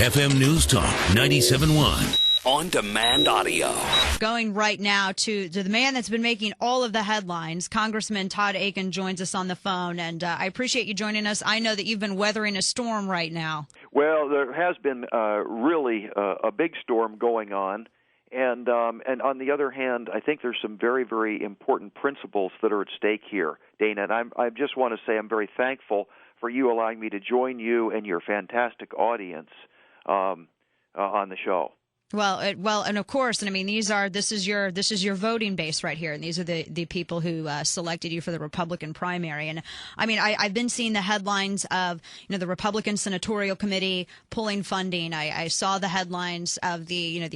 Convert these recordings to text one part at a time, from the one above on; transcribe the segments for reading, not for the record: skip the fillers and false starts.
FM News Talk 97.1. On-demand audio. Going right now to the man that's been making all of the headlines. Congressman Todd Akin joins us on the phone, and I appreciate you joining us. I know that you've been weathering a storm right now. Well, there has been really a big storm going on, and on the other hand, I think there's some very, very important principles that are at stake here, Dana. And I just want to say I'm very thankful for you allowing me to join you and your fantastic audience on the show. Well, and of course, and I mean, this is your voting base right here, and these are the people who selected you for the Republican primary. And I mean, I've been seeing the headlines of the Republican Senatorial Committee pulling funding. I saw the headlines of the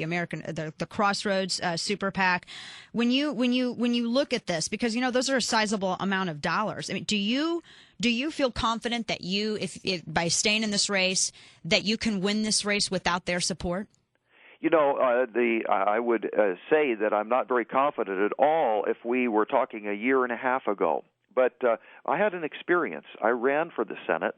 Crossroads Super PAC. When you look at this, because those are a sizable amount of dollars. I mean, do you feel confident that if by staying in this race that you can win this race without their support? I would say that I'm not very confident at all if we were talking a year and a half ago. But I had an experience. I ran for the Senate,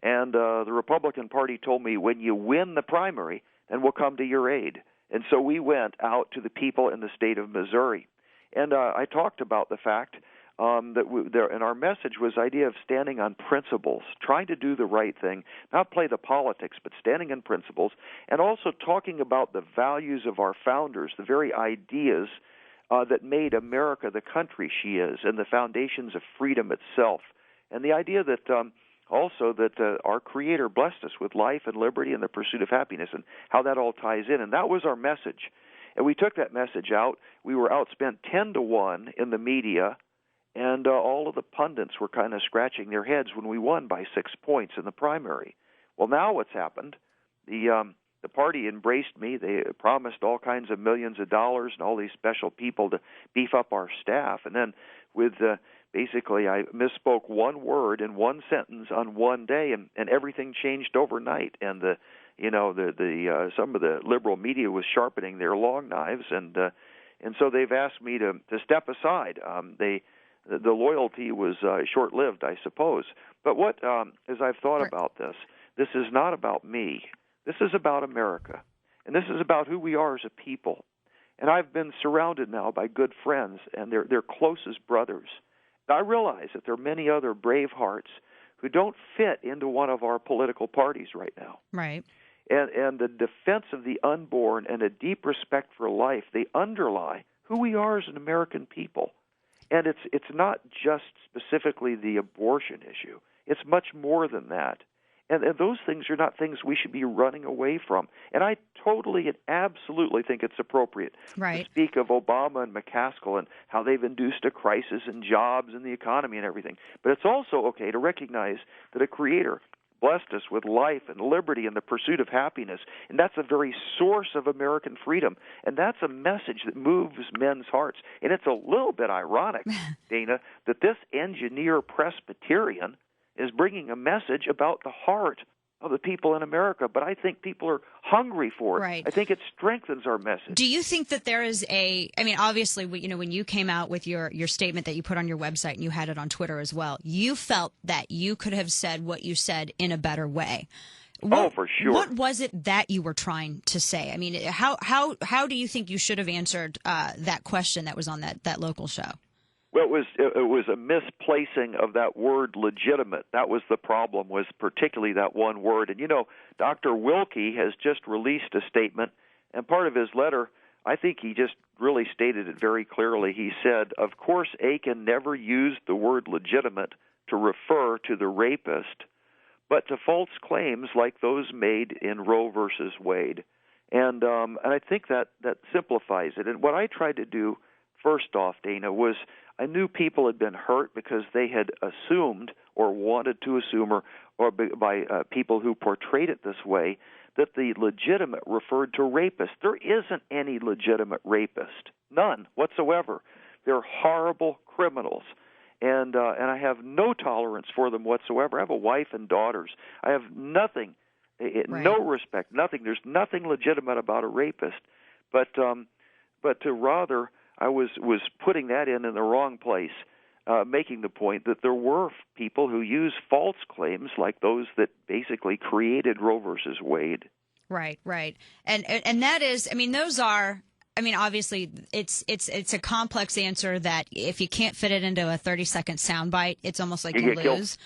and the Republican Party told me, when you win the primary, then we'll come to your aid. And so we went out to the people in the state of Missouri. And I talked about the fact and our message was the idea of standing on principles, trying to do the right thing, not play the politics, but standing on principles, and also talking about the values of our founders, the very ideas that made America the country she is, and the foundations of freedom itself, and the idea that also that our Creator blessed us with life and liberty and the pursuit of happiness, and how that all ties in. And that was our message. And we took that message out. We were outspent 10-1 in the media. And all of the pundits were kind of scratching their heads when we won by 6 points in the primary. Well, now what's happened? The party embraced me. They promised all kinds of millions of dollars and all these special people to beef up our staff. And then with basically I misspoke one word in one sentence on one day, and everything changed overnight. And some of the liberal media was sharpening their long knives, and so they've asked me to step aside. The loyalty was short-lived, I suppose. But as I've thought about this is not about me. This is about America. And this is about who we are as a people. And I've been surrounded now by good friends and their closest brothers. I realize that there are many other brave hearts who don't fit into one of our political parties right now. Right. And the defense of the unborn and a deep respect for life, they underlie who we are as an American people. And it's not just specifically the abortion issue. It's much more than that. And those things are not things we should be running away from. And I totally and absolutely think it's appropriate to speak of Obama and McCaskill and how they've induced a crisis in jobs and the economy and everything. But it's also okay to recognize that a Creator blessed us with life and liberty and the pursuit of happiness, and that's the very source of American freedom, and that's a message that moves men's hearts. And it's a little bit ironic, Dana, that this engineer Presbyterian is bringing a message about the heart of the people in America, but I think people are hungry for it. Right. I think it strengthens our message. Do you think that there is obviously, when you came out with your statement that you put on your website and you had it on Twitter as well, you felt that you could have said what you said in a better way. For sure. What was it that you were trying to say? I mean, how do you think you should have answered that question that was on that local show? Well, it was a misplacing of that word legitimate. That was the problem, was particularly that one word. And, Dr. Wilkie has just released a statement, and part of his letter, I think he just really stated it very clearly. He said, of course, Akin never used the word legitimate to refer to the rapist, but to false claims like those made in Roe versus Wade. And I think that simplifies it. And what I tried to do, first off, Dana, was I knew people had been hurt because they had assumed or wanted to assume or by people who portrayed it this way that the legitimate referred to rapists. There isn't any legitimate rapist, none whatsoever. They're horrible criminals, and I have no tolerance for them whatsoever. I have a wife and daughters. I have nothing, no respect, nothing. There's nothing legitimate about a rapist, but to rather, I was putting that in the wrong place, making the point that there were people who used false claims like those that basically created Roe versus Wade. Right, right. And that is, I mean, those are, I mean, obviously it's a complex answer that if you can't fit it into a 30-second soundbite, it's almost like you lose.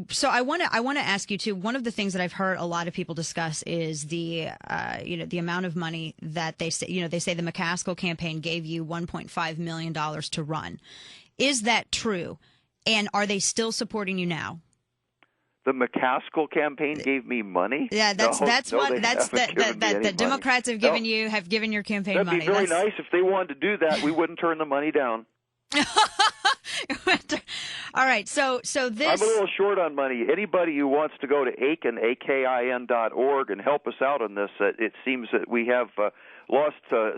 So I want to ask you too. One of the things that I've heard a lot of people discuss is the the amount of money that they say the McCaskill campaign gave you $1.5 million to run. Is that true? And are they still supporting you now? The McCaskill campaign gave me money. Yeah, the Democrats have given your campaign money. That'd be very nice if they wanted to do that. We wouldn't turn the money down. All right, so this. I'm a little short on money. Anybody who wants to go to Akin, AKIN.org, and help us out on this, it seems that we have lost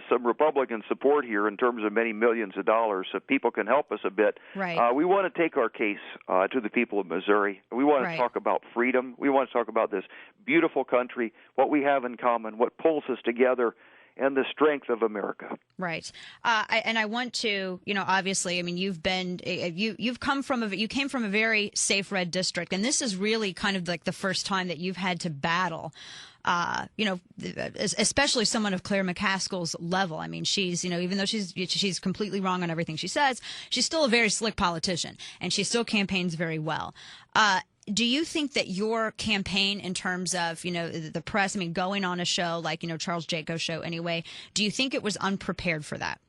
some Republican support here in terms of many millions of dollars. If people can help us a bit, right. We want to take our case to the people of Missouri. We want to talk about freedom. We want to talk about this beautiful country, what we have in common, what pulls us together, and the strength of America. Right. I want to, obviously, I mean, you came from a very safe red district, and this is really kind of like the first time that you've had to battle, especially someone of Claire McCaskill's level. I mean, she's, even though she's completely wrong on everything she says, she's still a very slick politician, and she still campaigns very well. Do you think that your campaign, in terms of, the press, I mean, going on a show like, Charles Jaco's show anyway, do you think it was unprepared for that?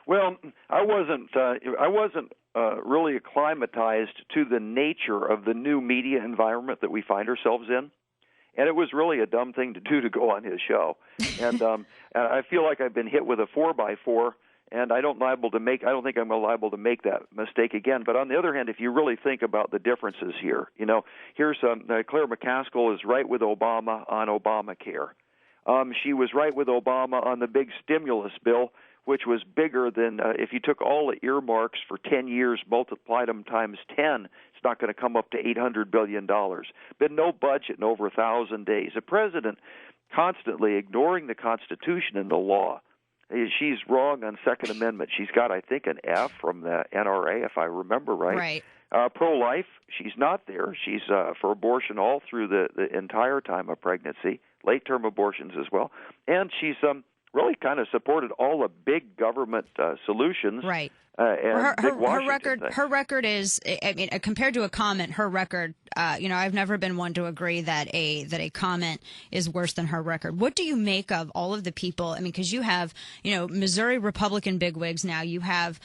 Well, I wasn't really acclimatized to the nature of the new media environment that we find ourselves in. And it was really a dumb thing to do to go on his show. And I feel like I've been hit with a 4x4. And I don't think I'm liable to make that mistake again. But on the other hand, if you really think about the differences here, here's Claire McCaskill is right with Obama on Obamacare. She was right with Obama on the big stimulus bill, which was bigger than if you took all the earmarks for 10 years, multiplied them times 10, it's not going to come up to $800 billion. Been no budget in over 1,000 days. A president constantly ignoring the Constitution and the law. She's wrong on Second Amendment. She's got, I think, an F from the NRA, if I remember right. Right. Pro-life, she's not there. She's for abortion all through the entire time of pregnancy, late-term abortions as well. And she's really kind of supported all the big government solutions. Right. And her record is, I mean, compared to a comment, her record, I've never been one to agree that a comment is worse than her record. What do you make of all of the people? I mean, because you have, Missouri Republican bigwigs now. You have,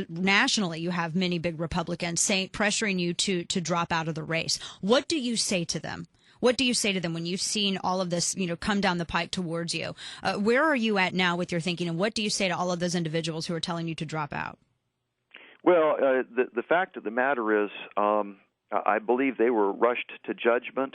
nationally, you have many big Republicans pressuring you to drop out of the race. What do you say to them? What do you say to them when you've seen all of this, come down the pike towards you? Where are you at now with your thinking, and what do you say to all of those individuals who are telling you to drop out? Well, the fact of the matter is, I believe they were rushed to judgment.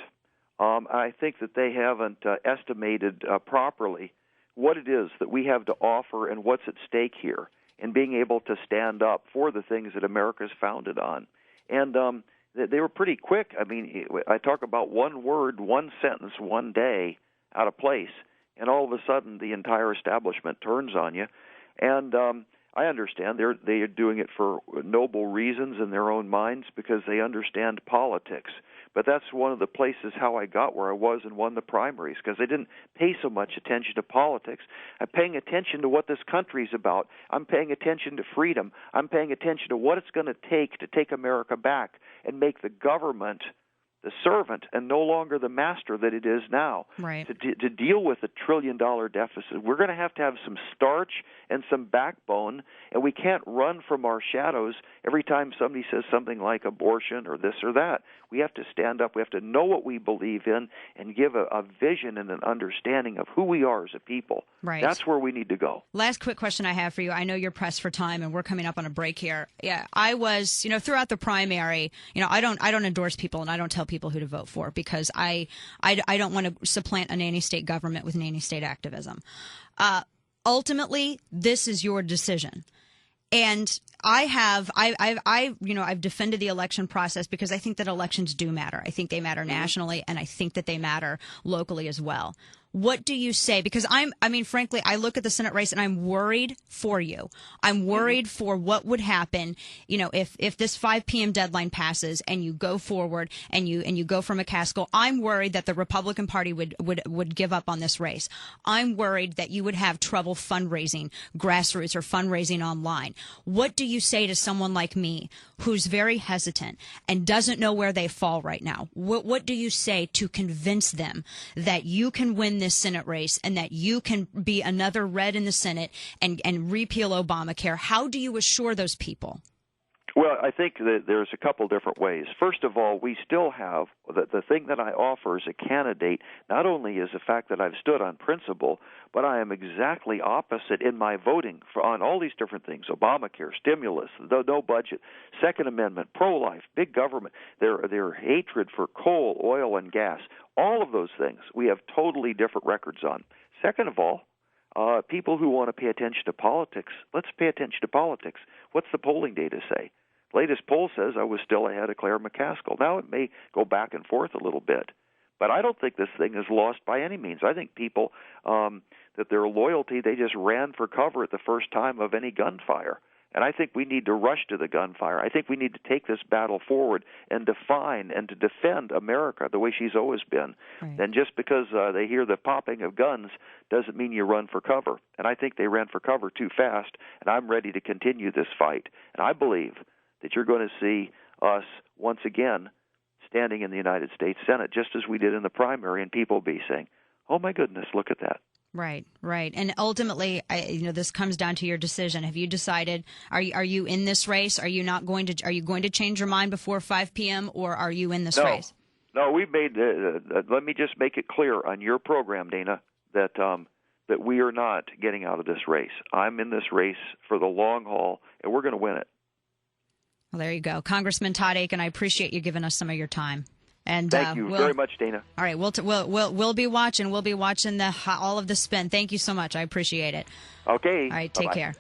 I think that they haven't estimated properly what it is that we have to offer and what's at stake here, and being able to stand up for the things that America's founded on. And they were pretty quick. I mean, I talk about one word, one sentence, one day out of place, and all of a sudden the entire establishment turns on you. And I understand they are doing it for noble reasons in their own minds because they understand politics. But that's one of the places how I got where I was and won the primaries, because I didn't pay so much attention to politics. I'm paying attention to what this country's about. I'm paying attention to freedom. I'm paying attention to what it's going to take America back and make the government the servant and no longer the master that it is now. Right. To deal with a $1 trillion deficit, we're going to have some starch and some backbone, and we can't run from our shadows every time somebody says something like abortion or this or that. We have to stand up. We have to know what we believe in and give a vision and an understanding of who we are as a people. Right. That's where we need to go. Last quick question I have for you. I know you're pressed for time, and we're coming up on a break here. Yeah, I was, throughout the primary, I don't endorse people, and I don't tell people who to vote for, because I don't want to supplant a nanny state government with nanny state activism. Ultimately, this is your decision. And I've defended the election process because I think that elections do matter. I think they matter nationally, and I think that they matter locally as well. What do you say? Because frankly, I look at the Senate race and I'm worried for you. I'm worried for what would happen, if this 5 p.m. deadline passes and you go forward and you go for McCaskill. I'm worried that the Republican Party would give up on this race. I'm worried that you would have trouble fundraising grassroots or fundraising online. What do you say to someone like me who's very hesitant and doesn't know where they fall right now? What do you say to convince them that you can win this Senate race and that you can be another red in the Senate and repeal Obamacare? How do you assure those people? Well, I think that there's a couple different ways. First of all, we still have the thing that I offer as a candidate not only is the fact that I've stood on principle, but I am exactly opposite in my voting on all these different things: Obamacare, stimulus, no budget, Second Amendment, pro-life, big government, their hatred for coal, oil, and gas. All of those things we have totally different records on. Second of all, people who want to pay attention to politics, let's pay attention to politics. What's the polling data say? Latest poll says I was still ahead of Claire McCaskill. Now it may go back and forth a little bit, but I don't think this thing is lost by any means. I think people, that their loyalty, they just ran for cover at the first time of any gunfire. And I think we need to rush to the gunfire. I think we need to take this battle forward and define and to defend America the way she's always been. Right. And just because they hear the popping of guns doesn't mean you run for cover. And I think they ran for cover too fast, and I'm ready to continue this fight. And I believe that you're going to see us once again standing in the United States Senate just as we did in the primary, and people will be saying, oh, my goodness, look at that. Right, right. And ultimately, this comes down to your decision. Have you decided, are you in this race? Are you going to change your mind before 5 p.m., or are you in this race? No, we've made, let me just make it clear on your program, Dana, that we are not getting out of this race. I'm in this race for the long haul, and we're going to win it. Well, there you go. Congressman Todd Akin, I appreciate you giving us some of your time. And thank you very much, Dana. All right, we'll be watching. We'll be watching all of the spin. Thank you so much. I appreciate it. Okay. All right, take care.